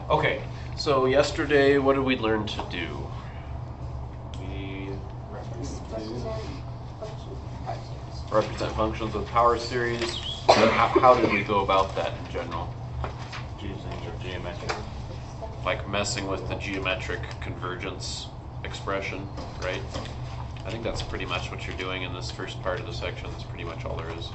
Okay, so yesterday, what did we learn to do? We represent functions with power series. How did we go about that in general? Using your geometric. Like messing with the geometric convergence expression, right? I think that's pretty much what you're doing in this first part of the section. That's pretty much all there is.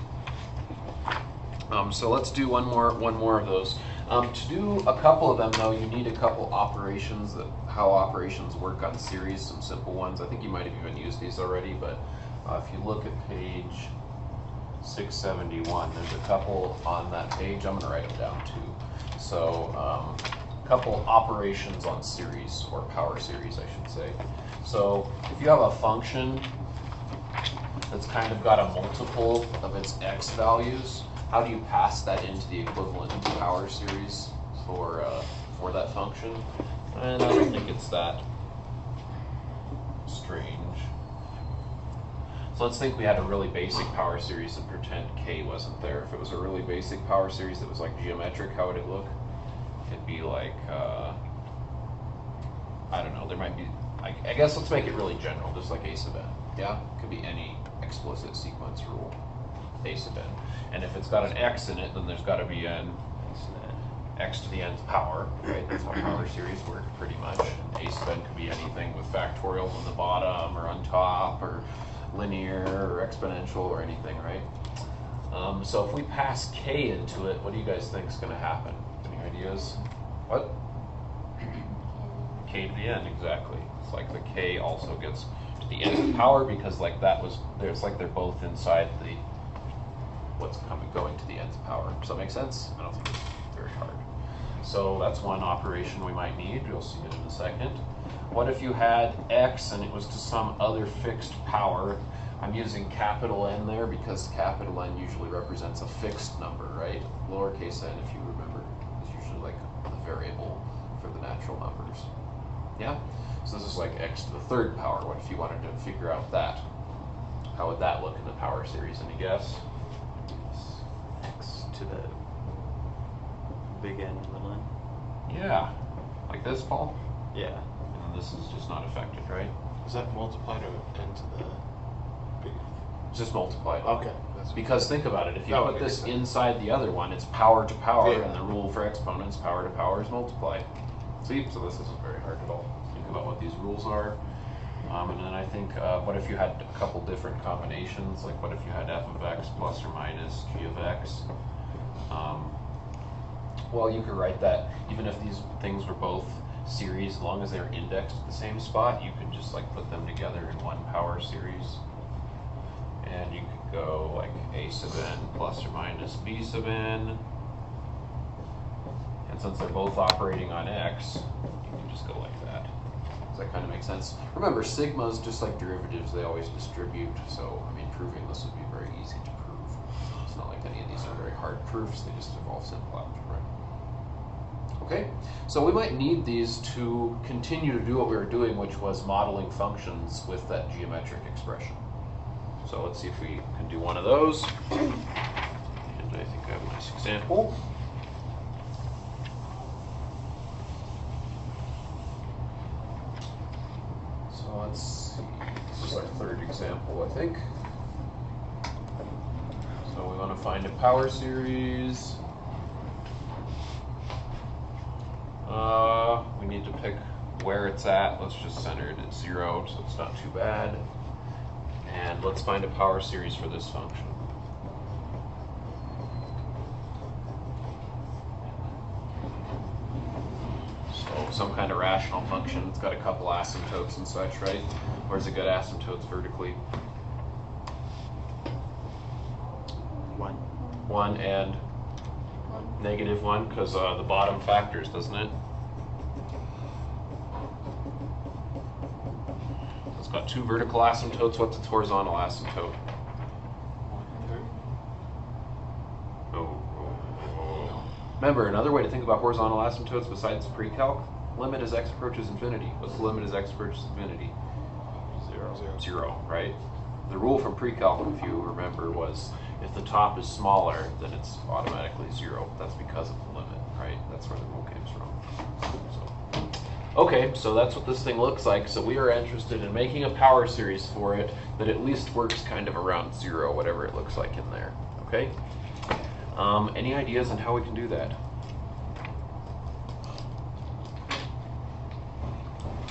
So let's do one more of those. To do a couple of them, though, you need a couple operations, how operations work on series, some simple ones. I think you might have even used these already, but if you look at page 671, there's a couple on that page. I'm going to write them down too. So a couple operations on series, or power series, I should say. So if you have a function that's kind of got a multiple of its x values, how do you pass that into the equivalent power series for that function? And I don't think it's that strange. So let's think we had a really basic power series and pretend k wasn't there. If it was a really basic power series that was like geometric, how would it look? It'd be like, I don't know, there might be, I guess let's make it really general, just like a sub n. Yeah? Could be any explicit sequence rule. A sub n. And if it's got an x in it, then there's got to be an x to the nth power, right? That's how power series work pretty much. And a sub n could be anything with factorials on the bottom or on top or linear or exponential or anything, right? So if we pass k into it, what do you guys think is going to happen? Any ideas? What? K to the n, exactly. It's like the k also gets to the nth power because like that was, it's like they're both inside the what's going to the nth power. Does that make sense? I don't think it's very hard. So that's one operation we might need. You'll see it in a second. What if you had x and it was to some other fixed power? I'm using capital N there because capital N usually represents a fixed number, right? Lowercase n, if you remember, is usually like the variable for the natural numbers. Yeah? So this is like x to the third power. What if you wanted to figure out that? How would that look in the power series? Any guess? X to the big N and little n. Yeah. Like this, Paul? Yeah. And this is just not affected, right? Is that multiplied or n to the big? It's just multiplied. Okay. Because think about it, if you put this inside the other one, it's power to power, and the rule for exponents, power to power, is multiplied. See, so this isn't very hard at all. Think about what these rules are. And then I think, what if you had a couple different combinations? Like what if you had f of x plus or minus g of x? Well, you could write that, even if these things were both series, as long as they're indexed at the same spot, you could just like put them together in one power series. And you could go like a sub n plus or minus b sub n. And since they're both operating on x, you can just go like that. Does that kind of make sense? Remember, sigmas, just like derivatives, they always distribute. So, I mean, proving this would be very easy to prove. It's not like any of these are very hard proofs. They just involve simple algebra. Okay, so we might need these to continue to do what we were doing, which was modeling functions with that geometric expression. So let's see if we can do one of those. And I think I have a nice example. So let's see, this is our third example, I think. So we want to find a power series. We need to pick where it's at. Let's just center it at 0, so it's not too bad. And let's find a power series for this function. So some kind of rational function. It's got a couple asymptotes and such, right? Where's it got asymptotes vertically? 1. 1 and -1, because the bottom factors, doesn't it? It's got 2 vertical asymptotes. What's its horizontal asymptote? 100. Oh. Remember, another way to think about horizontal asymptotes besides pre-calc, limit as x approaches infinity. What's the limit as x approaches infinity? 0, right? The rule from pre-calc, if you remember, was if the top is smaller, then it's automatically 0. That's because of the limit, right? That's where the rule came from. So. Okay, so that's what this thing looks like. So we are interested in making a power series for it that at least works kind of around 0, whatever it looks like in there. Okay? Any ideas on how we can do that?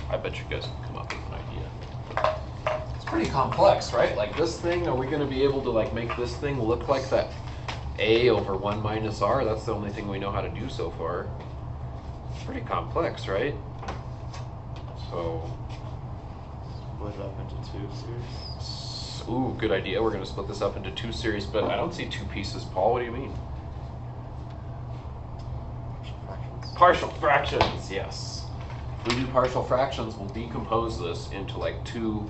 I bet you guys can come up with an idea. It's pretty complex, right? Like this thing, are we going to be able to like make this thing look like that a over 1 minus r? That's the only thing we know how to do so far. It's pretty complex, right? So, Split it up into 2 series. ooh, good idea. We're going to split this up into 2 series, but I don't see 2 pieces. Paul, what do you mean? Partial fractions, yes. If we do partial fractions, we'll decompose this into like 2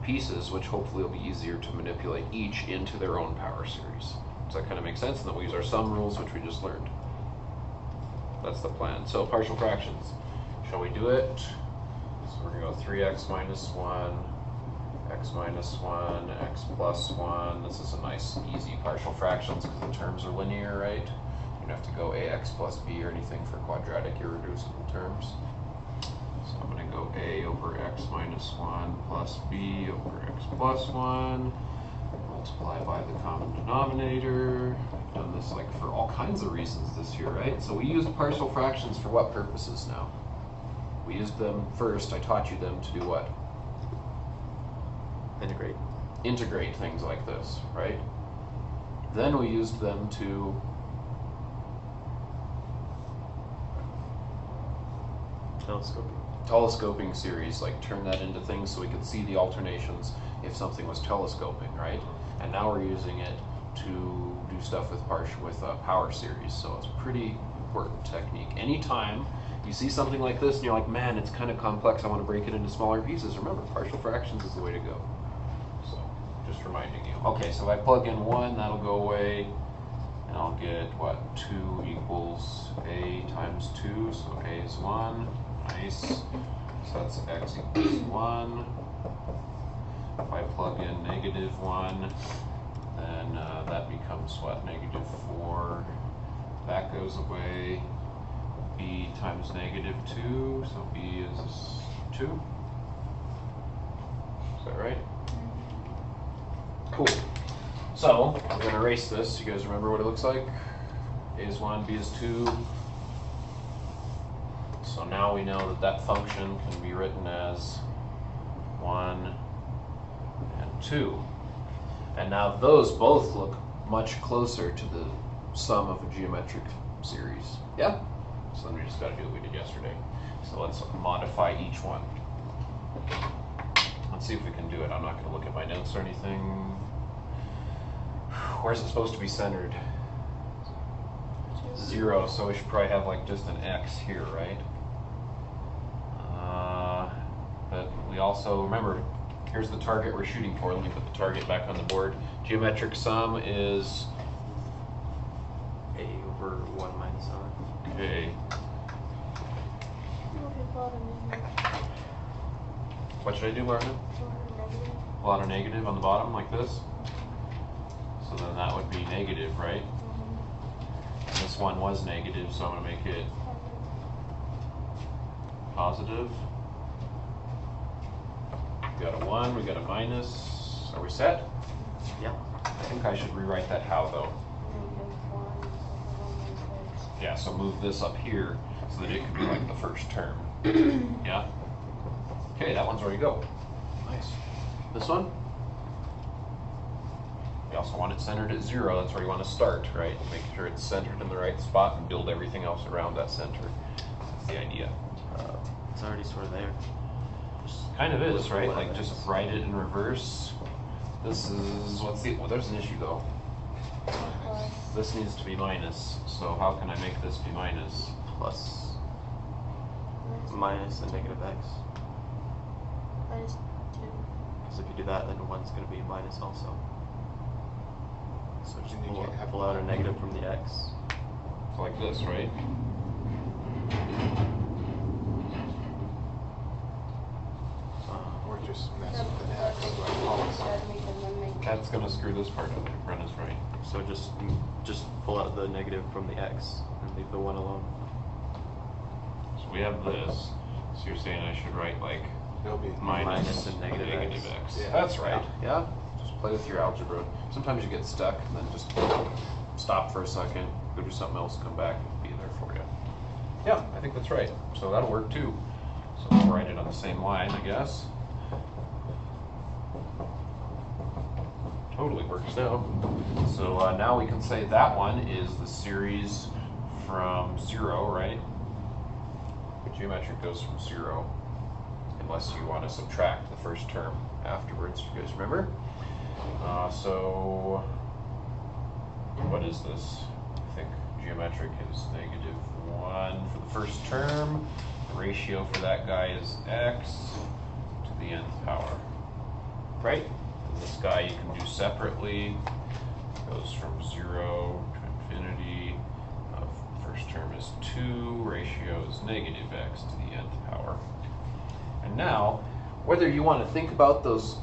pieces, which hopefully will be easier to manipulate each into their own power series. Does that kind of make sense? And then we'll use our sum rules, which we just learned. That's the plan. So partial fractions. Shall we do it? So we're going to go 3x minus 1, x minus 1, x plus 1. This is a nice, easy partial fractions because the terms are linear, right? You don't have to go ax plus b or anything for quadratic irreducible terms. So I'm going to go a over x minus 1 plus b over x plus 1. Multiply by the common denominator. We've done this like for all kinds of reasons this year, right? So we used partial fractions for what purposes now? We used them first, I taught you them to do what? Integrate. Integrate things like this, right? Then we used them to telescoping series, like turn that into things so we could see the alternations if something was telescoping, right? And now we're using it to do stuff with power series, so it's a pretty important technique. Anytime you see something like this and you're like, man, it's kind of complex, I want to break it into smaller pieces, remember, partial fractions is the way to go. So, just reminding you. Okay, so if I plug in 1, that'll go away, and I'll get, what, 2 equals a times 2, so a is 1. Nice. So that's x equals 1. If I plug in negative 1, then that becomes what? Negative 4. That goes away. B times negative 2, so B is 2. Is that right? Cool. So we're going to erase this. You guys remember what it looks like? A is 1, B is 2. So now we know that that function can be written as 1 and 2. And now those both look much closer to the sum of a geometric series. Yeah? So then we just got to do what we did yesterday. So let's modify each one. Let's see if we can do it. I'm not going to look at my notes or anything. Where's it supposed to be centered? 0, so we should probably have like just an x here, right? But we also, remember, here's the target we're shooting for. Let me put the target back on the board. Geometric sum is A over 1 minus r. okay. What should I do, Marvin? Plot a negative on the bottom like this. So then that would be negative, right? And this one was negative, so I'm going to make it positive. We got a 1, we got a minus. Are we set? Yeah. I think I should rewrite that how though. Yeah, so move this up here so that it could be like the first term. Yeah? Okay, that one's ready to go. Nice. This one? We also want it centered at 0. That's where you want to start, right? Make sure it's centered in the right spot and build everything else around that center. That's the idea. It's already sort of there. Just Kind of is, right? what Like it just is. write it in reverse. This is, what's the, well, there's an issue though. This needs to be minus, so how can I make this be minus? Plus minus and negative x. Minus 2. Because if you do that, then 1's going to be minus also. So just And you can't have pull out a negative from the x. So like this, right? Or just mess with an x like policy. That's gonna screw this part up if Brenna's right. So just pull out the negative from the x and leave the 1 alone. we have this. So you're saying I should write like It'll be minus and negative negative x. x. Yeah. That's right. Yeah. Just play with your algebra. Sometimes you get stuck and then just stop for a second, go do something else, come back, and be there for you. Yeah, I think that's right. So that'll work too. So we'll write it on the same line, I guess. Totally works now. So now we can say that one is the series from 0, right? Geometric goes from 0, unless you want to subtract the first term afterwards. You guys remember? So what is this? I think geometric is -1 for the first term. The ratio for that guy is x to the nth power. Right? And this guy you can do separately. Goes from 0 to infinity. First term is 2, ratio is -x to the nth power. And now, whether you want to think about those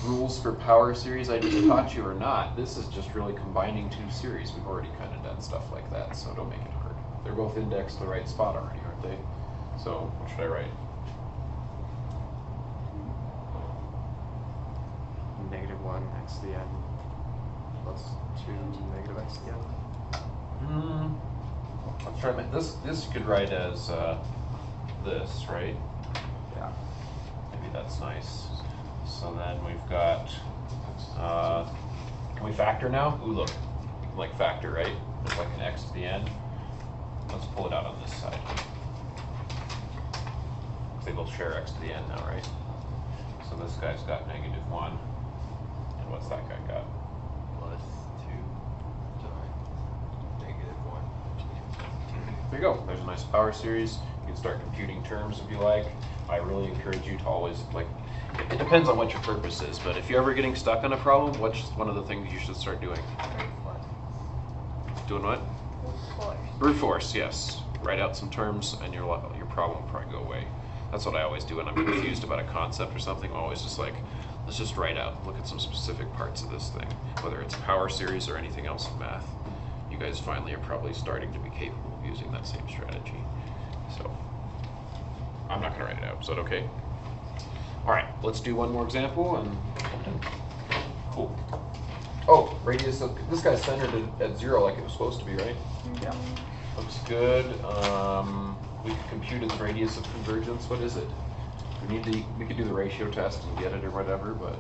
rules for power series I just taught you or not, this is just really combining two series. We've already kind of done stuff like that, so don't make it hard. They're both indexed to the right spot already, aren't they? So what should I write? -1 x to the n plus 2 negative x to the n. Let's try this you could write as this, right? Yeah. Maybe that's nice. So then we've got, can we factor now? Ooh, look, like factor, right? There's like an x to the n. Let's pull it out on this side. They both share x to the n now, right? So this guy's got -1. And what's that guy got? plus 2, sorry, -1. There you go. There's a nice power series. You can start computing terms if you like. I really encourage you to always, like, it depends on what your purpose is, but if you're ever getting stuck on a problem, what's one of the things you should start doing? Doing what? Brute force, yes. Write out some terms and your problem will probably go away. That's what I always do when I'm confused about a concept or something. I'm always just like, let's just write out, look at some specific parts of this thing, whether it's a power series or anything else in math. You guys finally are probably starting to be capable of using that same strategy. So I'm not going to write it out. Is that okay? All right, let's do one more example and cool. Oh, radius of this guy's centered at 0 like it was supposed to be, right? Yeah. Looks good. We could compute its radius of convergence. What is it? We could do the ratio test and get it or whatever, but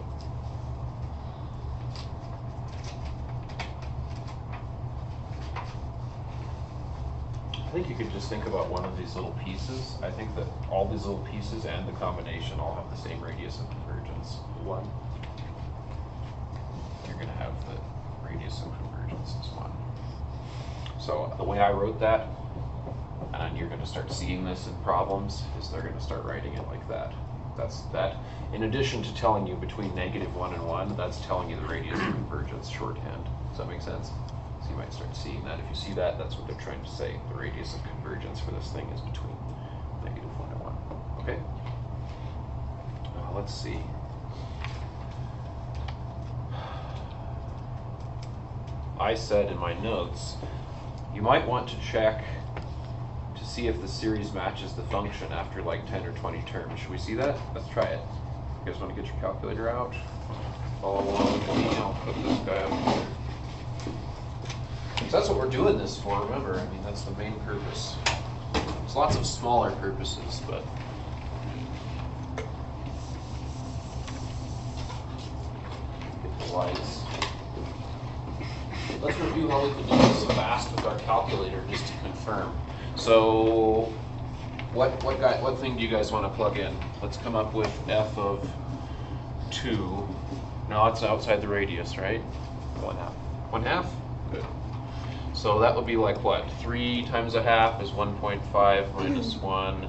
I think you could just think about one of these little pieces. I think that all these little pieces and the combination all have the same radius of convergence. 1. You're going to have the radius of convergence is 1. So the way I wrote that, and you're going to start seeing this in problems, is they're going to start writing it like that. That's that. In addition to telling you between -1 and 1, that's telling you the radius of convergence shorthand. Does that make sense? So you might start seeing that. If you see that, that's what they're trying to say. The radius of convergence for this thing is between -1 and 1. Okay? Let's see. I said in my notes, you might want to check to see if the series matches the function after like 10 or 20 terms. Should we see that? Let's try it. You guys want to get your calculator out? Follow along with me. I'll put this guy up here. So that's what we're doing this for, remember. I mean, that's the main purpose. There's lots of smaller purposes, but get the lights. Let's review how we can do this fast with our calculator just to confirm. So what thing do you guys want to plug in? Let's come up with f of 2. Now it's outside the radius, right? 1/2. 1/2? Good. So that would be like what? 3 times 1/2 is 1.5 minus 1.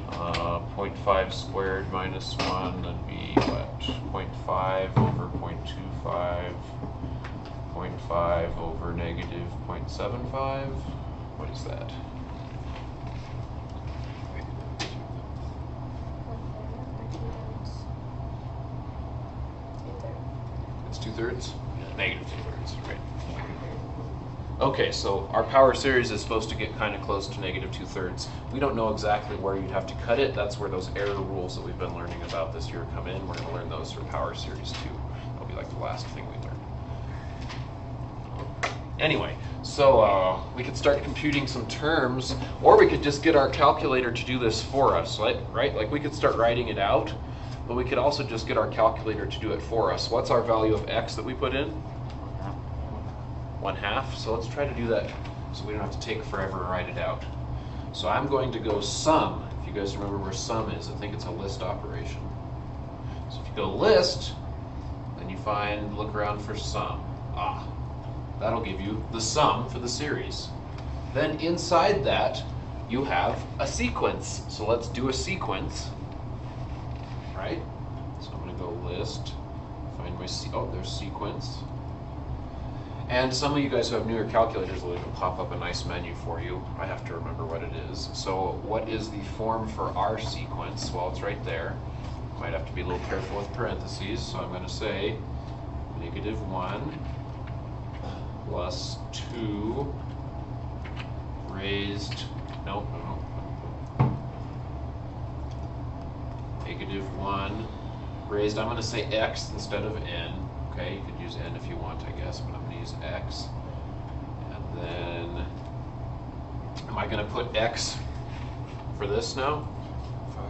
0.5 squared minus 1, that'd be what? 0.5 over 0.25. 0.5 over negative 0.75. What is that? It's 2/3? Negative 2/3, right. Okay, so our power series is supposed to get kind of close to negative 2/3. We don't know exactly where you'd have to cut it. That's where those error rules that we've been learning about this year come in. We're going to learn those for power series too. That'll be like the last thing we learn. Anyway, so we could start computing some terms, or we could just get our calculator to do this for us, right? Like we could start writing it out, but we could also just get our calculator to do it for us. What's our value of x that we put in? 1/2. So let's try to do that so we don't have to take forever to write it out. So I'm going to go sum. If you guys remember where sum is, I think it's a list operation. So if you go list, then you look around for sum. That'll give you the sum for the series. Then inside that, you have a sequence. So let's do a sequence, right? So I'm going to go list, find my, there's sequence. And some of you guys who have newer calculators will even pop up a nice menu for you. I have to remember what it is. So what is the form for our sequence? Well, it's right there. Might have to be a little careful with parentheses. So I'm going to say -1 plus 2 raised, nope. -1 raised, I'm going to say x instead of n. Okay, you could use n if you want, I guess, but I'm going to use x. And then, am I going to put x for this now? 5.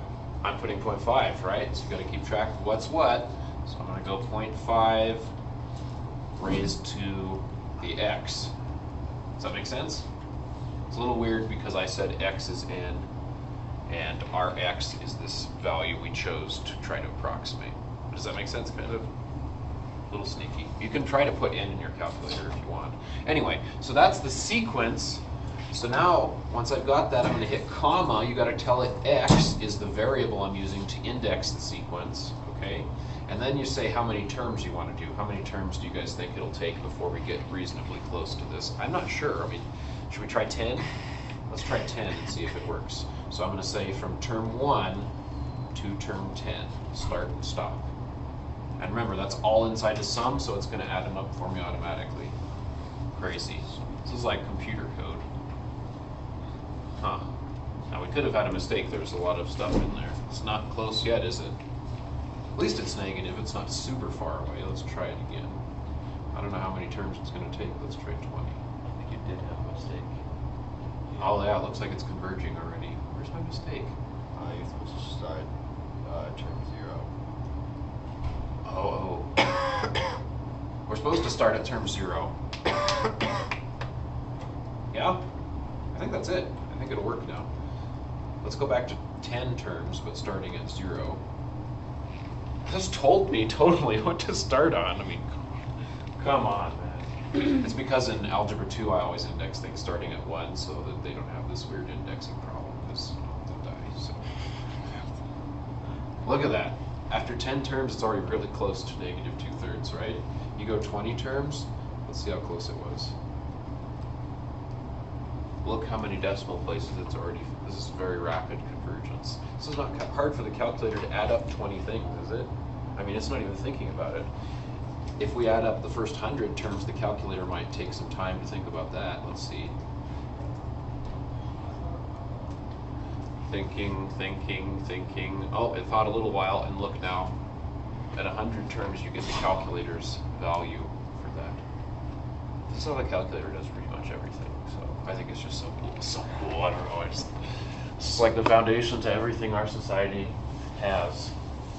I'm putting 0.5, right? So you got to keep track of what's what. So I'm going to go 0.5 raised to the x. Does that make sense? It's a little weird because I said x is n, and our x is this value we chose to try to approximate. Does that make sense, kind of? A little sneaky. You can try to put n in your calculator if you want. Anyway, so that's the sequence. So now, once I've got that, I'm going to hit comma. You got to tell it x is the variable I'm using to index the sequence, okay? And then you say how many terms you want to do. How many terms do you guys think it'll take before we get reasonably close to this? I'm not sure. I mean, should we try 10? Let's try 10 and see if it works. So I'm going to say from term 1 to term 10. Start and stop. And remember, that's all inside the sum, so it's going to add them up for me automatically. Crazy. This is like computer code. Huh. Now we could have had a mistake. There's a lot of stuff in there. It's not close yet, is it? At least it's negative. It's not super far away. Let's try it again. I don't know how many terms it's going to take. Let's try 20. I think you did have a mistake. Oh yeah, it looks like it's converging already. Where's my mistake? You're supposed to start term 0. Oh. We're supposed to start at term 0. Yeah? I think that's it. I think it'll work now. Let's go back to 10 terms, but starting at 0. This told me totally what to start on. I mean, come on, man. It's because in Algebra 2 I always index things starting at 1 so that they don't have this weird indexing problem because they'll die. So. Look at that. After 10 terms, it's already really close to negative 2/3, right? You go 20 terms, let's see how close it was. Look how many decimal places it's already, this is very rapid convergence. This is not hard for the calculator to add up 20 things, is it? I mean, it's not even thinking about it. If we add up the first 100 terms, the calculator might take some time to think about that. Let's see. Thinking. Oh, it thought a little while, and look now. At 100 terms, you get the calculator's value for that. This is how the calculator does pretty much everything. So I think it's just so cool. So cool. I don't know. It's like the foundation to everything our society has,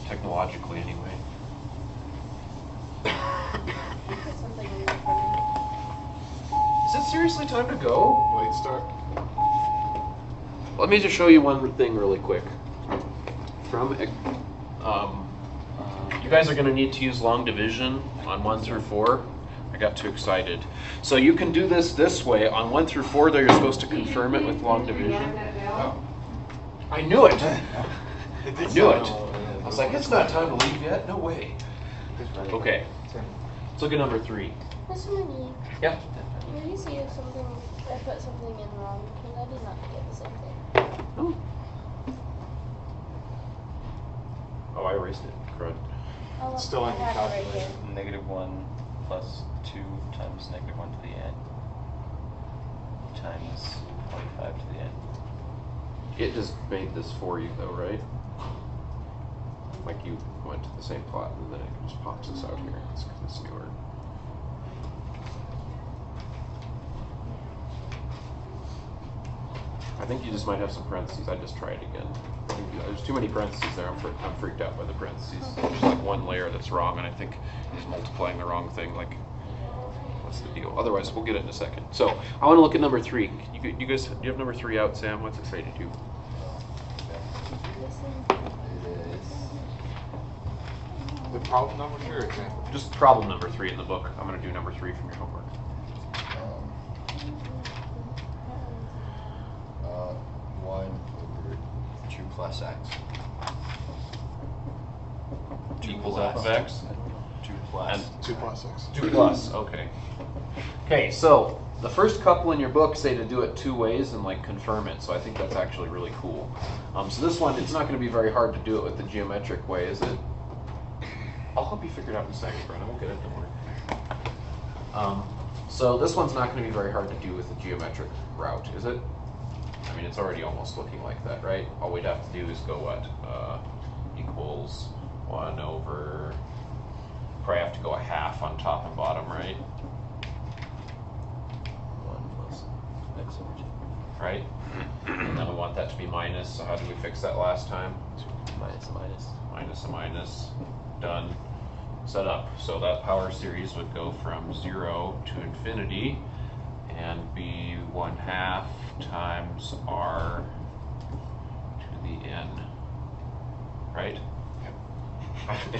technologically anyway. Put something on your phone. Is it seriously time to go? Wait, start. Let me just show you one thing really quick. You guys are going to need to use long division on 1 through 4. I got too excited. So you can do this way. On 1 through 4, there you're supposed to confirm it with long division. I knew it. I knew it. I was like, it's not time to leave yet. No way. Okay. Let's look at number 3. This one, Yeah. will you see if I put something in wrong? Because I did not get the same thing. Oh. Oh, I erased it. Crud. Oh, look, Still I on your have it right calculator. here. -1 plus 2 times -1 to the n. times 25 to the n. It just made this for you though, right? Like you went to the same plot and then it just pops this out here. It's newer. I think you just might have some parentheses. I'd just try it again. I think there's too many parentheses there. I'm freaked out by the parentheses. There's like one layer that's wrong, and I think he's multiplying the wrong thing. Like, what's the deal? Otherwise, we'll get it in a second. So I want to look at number 3. You guys, do you have number 3 out, Sam? What's it say to do? It is the problem number 3 or example? Just problem number 3 in the book. I'm going to do number 3 from your homework. 1 over 2 plus x. 2 equals f of x. 2 plus. And 2 plus x. 2 plus, okay. Okay, so the first couple in your book say to do it 2 ways and like confirm it, so I think that's actually really cool. So this one, it's not going to be very hard to do it with the geometric way, is it? I'll help you figure it out in a second, Brent. I won't get it, don't worry. So this one's not going to be very hard to do with the geometric route, is it? I mean, it's already almost looking like that, right? All we'd have to do is go what? Equals 1 over, probably have to go a half on top and bottom, right? 1 plus x over 2. Right? And then we want that to be minus, so how did we fix that last time? Minus a minus. Minus a minus, done, set up. So that power series would go from 0 to infinity and be 1/2 times r to the n, right? Yep.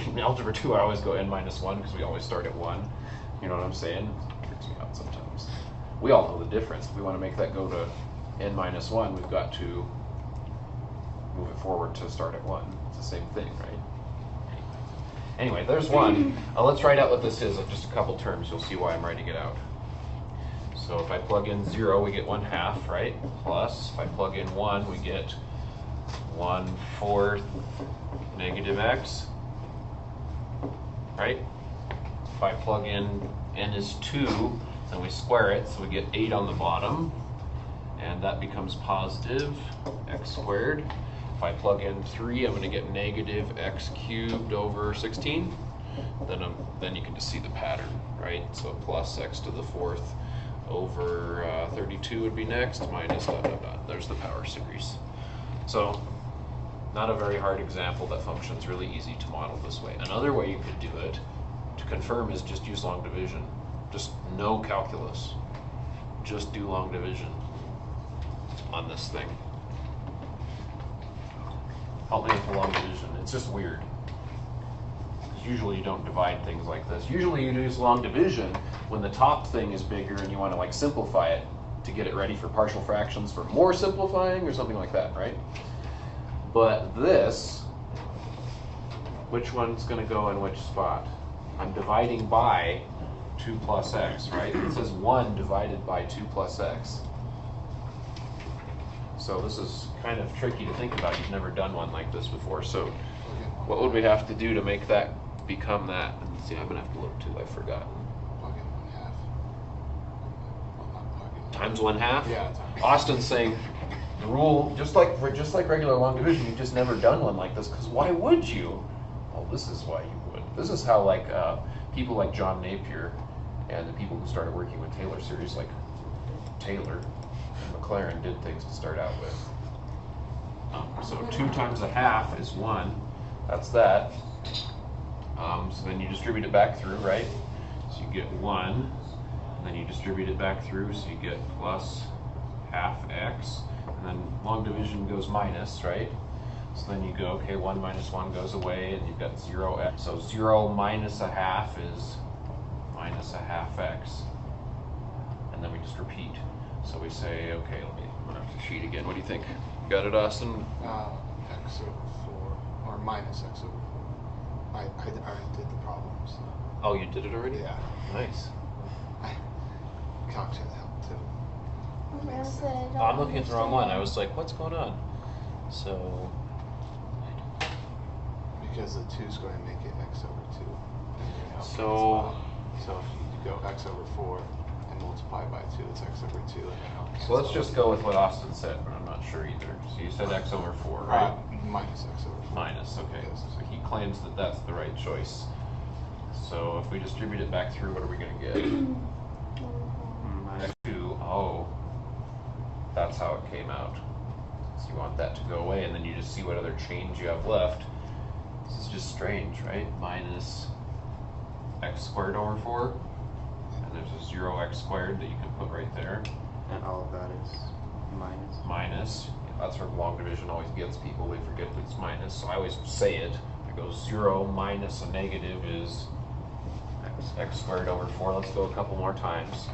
In algebra 2, I always go n minus 1 because we always start at 1. You know what I'm saying? It freaks me out sometimes. We all know the difference. If we want to make that go to n minus 1, we've got to move it forward to start at 1. It's the same thing, right? Anyway, there's 1. Let's write out what this is in just a couple terms. You'll see why I'm writing it out. So if I plug in 0, we get 1/2, right? Plus, if I plug in 1, we get 1/4 negative x, right? If I plug in n is 2, then we square it, so we get 8 on the bottom, and that becomes positive x squared. If I plug in 3, I'm going to get negative x cubed over 16. Then you can just see the pattern, right? So plus x to the 4th over 32 would be next, minus dot dot dot. There's the power series. So not a very hard example. That function's really easy to model this way. Another way you could do it to confirm is just use long division. Just no calculus. Just do long division on this thing. Help me with the long division. It's just weird. Usually you don't divide things like this. Usually you use long division when the top thing is bigger and you want to like simplify it to get it ready for partial fractions for more simplifying or something like that, right? But this, which one's going to go in which spot? I'm dividing by 2 plus x, right? It says 1 divided by 2 plus x. So this is kind of tricky to think about. You've never done one like this before. So what would we have to do to make that become that? Let's see, I'm going to have to look too. I've forgotten. Plug in 1/2. Well, not plug in. Times 1/2? Yeah, times. Austin's saying the rule, just like regular long division, you've just never done one like this, because why would you? Well, this is why you would. This is how like people like John Napier and the people who started working with Taylor series like Taylor and McLaren did things to start out with. So 2 times 1/2 is 1. That's that. So then you distribute it back through, right? So you get 1, and then you distribute it back through, so you get plus half x, and then long division goes minus, right? So then you go, okay, 1 minus 1 goes away, and you've got 0x. So 0 minus 1/2 is minus 1/2 x, and then we just repeat. So we say, okay, I'm gonna have to sheet again. What do you think? You got it, Austin? X over 4, or minus x over 4. I already did the problems. Oh, you did it already? Yeah. Nice. Calc should help too. Oh, I'm looking at the wrong one. I was like, what's going on? So, Because the 2 is going to make it x over 2. So- So if you go x over 4 and and multiply by 2. That's x over 2. And then I'll So let's cancel just out. go with what Austin said, but I'm not sure either. So you said x over 4, right? Minus x over 4. Minus, okay. Yes. So he claims that that's the right choice. So if we distribute it back through, what are we going to get? Minus 2. Oh, that's how it came out. So you want that to go away, and then you just see what other change you have left. This is just strange, right? Minus x squared over 4. And there's a 0x squared that you can put right there. and all of that is minus. Minus. That's where long division always gets people. They forget that it's minus. So I always say it. It goes 0 minus a negative is x squared over 4. Let's go a couple more times.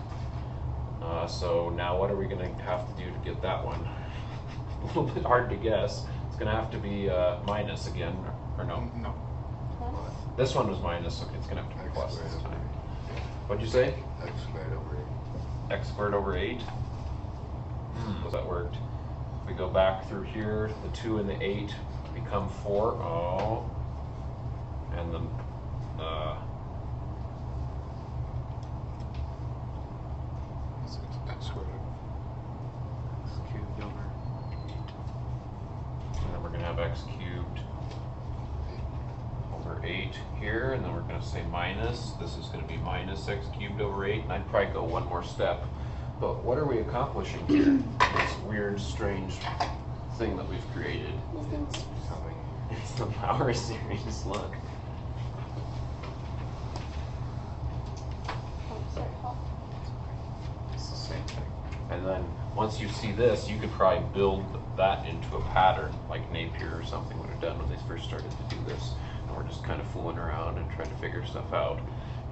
So now what are we going to have to do to get that one? A little bit hard to guess. It's going to have to be minus again, or no? No. This one was minus, so it's going to have to be X plus squared this over time. 8. What'd you say? X squared over 8. X squared over 8. That worked. If we go back through here, the 2 and the 8 become 4. Oh. And then, It's x squared over X cubed over 8. and then we're going to have x cubed over 8 here, and then we're going to say minus. This is going to be minus x cubed over 8, and I'd probably go one more step. But what are we accomplishing here? This weird, strange thing that we've created. Nothing's Something. It's the power series, look. sorry, Paul. It's the same thing. And then once you see this, you could probably build that into a pattern like Napier or something would have done when they first started to do this. And we're just kind of fooling around and trying to figure stuff out.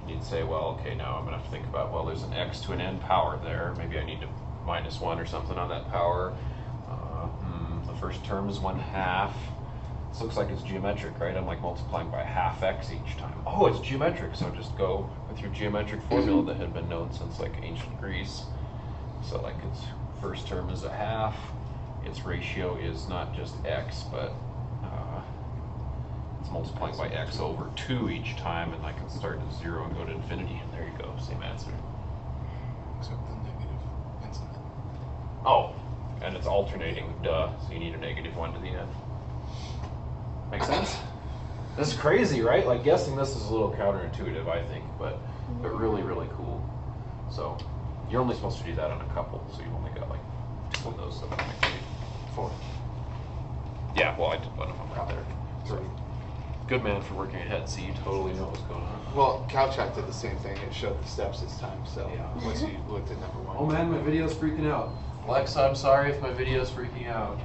And you'd say, well, okay, now I'm going to have to think about, well, there's an x to an n power there. Maybe I need to minus 1 or something on that power. The first term is 1/2. This looks like it's geometric, right? I'm like multiplying by half x each time. Oh, it's geometric, so just go with your geometric formula that had been known since like ancient Greece. So like its first term is 1/2. Its ratio is not just x, but it's multiplying by x over 2 each time, and I can start at 0 and go to infinity, and there you go, same answer. except the negative inside. Oh, and it's alternating, duh, so you need a -1 to the end. Make sense? This is crazy, right? Like guessing this is a little counterintuitive, I think, but really, really cool. So you're only supposed to do that on a couple, so you've only got like 2 of those. So that makes it 4. yeah, well, I did one of them right there. 3. Good man for working ahead. See, you totally know what's going on. Well, Calc did the same thing. It showed the steps this time. So Yeah. once you looked at number 1. Oh man, my video's freaking out. Alexa, I'm sorry if my video's freaking out.